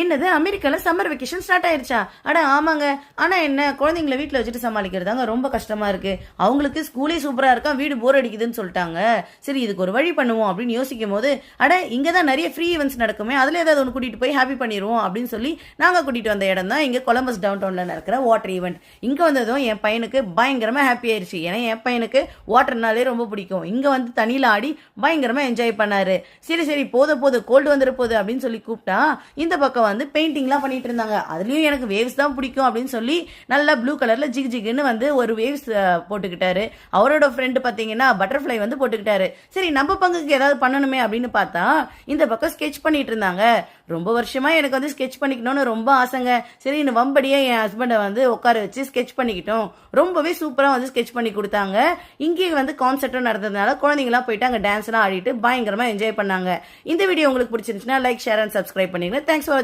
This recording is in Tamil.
என்னது அமெரிக்கால சம்மர் வெக்கேஷன் ஸ்டார்ட் ஆயிருச்சா? அட ஆமாங்க. ஆனா என்ன குழந்தைங்களை வீட்ல வச்சுட்டு சமாளிக்கிறதாங்க ரொம்ப கஷ்டமா இருக்கு. அவங்களுக்கு ஸ்கூலே சூப்பரா இருக்கா, வீடு போர் அடிக்குதுன்னு சொல்லிட்டாங்க. சரி இதுக்கு ஒரு வழி பண்ணுவோம் அப்படின்னு யோசிக்கும் போது, அட இங்க தான் நிறைய ஃப்ரீ ஈவெண்ட்ஸ் நடக்குமே, அதுல ஏதாவது ஒன்று கூட்டிட்டு போய் ஹாப்பி பண்ணிடுவோம் அப்படின்னு சொல்லி நாங்க கூட்டிட்டு வந்த இடம் தான் இங்க கொலம்பஸ் டவுன் டவுன்ல நடக்கிற வாட்டர் ஈவெண்ட். இங்க வந்ததும் என் பையனுக்கு பயங்கரமா ஹாப்பி ஆயிருச்சு. ஏன்னா என் பையனுக்கு வாட்டர்னாலே ரொம்ப பிடிக்கும். இங்க வந்து தண்ணியில ஆடி பயங்கரமா என்ஜாய் பண்ணாரு. சரி சரி போது கோல்டு வந்துட போகுது அப்படின்னு சொல்லி கூப்பிட்டா இந்த பக்கம் வந்து பெயிண்டிங்லாம் பண்ணிட்டு இருந்தாங்க. அதுலயும் எனக்கு வேவ்ஸ் தான் பிடிக்கும் அப்படின்னு சொல்லி நல்லா ப்ளூ கலர்ல ஜிக் ஜிக்னு வந்து ஒரு வேவ்ஸ் போட்டுக்கிட்டாரு. அவரோட ஃப்ரெண்டு பாத்தீங்கன்னா பட்டர்ஃப்ளை வந்து போட்டுக்கிட்டாரு. சரி நம்ம பங்குக்கு ஏதாவது பண்ணணுமே அப்படின்னு பார்த்தா இந்த பக்கம் ஸ்கெட்ச் பண்ணிட்டு இருந்தாங்க. ரொம்ப வருஷமா எனக்கு வந்து ஸ்கெட்ச் பண்ணிக்கணும்னு ரொம்ப ஆசைங்க. சரி இந்த வம்படியே என் ஹஸ்பண்டை வந்து உட்கார வச்சு ஸ்கெட்ச் பண்ணிக்கிட்டோம். ரொம்பவே சூப்பரா வந்து ஸ்கெட்ச் பண்ணி கொடுத்தாங்க. இங்கே வந்து கான்சர்ட்டும் நடந்ததுனால குழந்தைங்களாம் போயிட்டு அங்கே டான்ஸ்லாம் ஆடிட்டு பயங்கரமா என்ஜாய் பண்ணாங்க. இந்த வீடியோ உங்களுக்கு பிடிச்சிருந்துச்சுன்னா லைக், ஷேர் அண்ட் சப்ஸ்கிரைப் பண்ணிடுங்க. Thanks for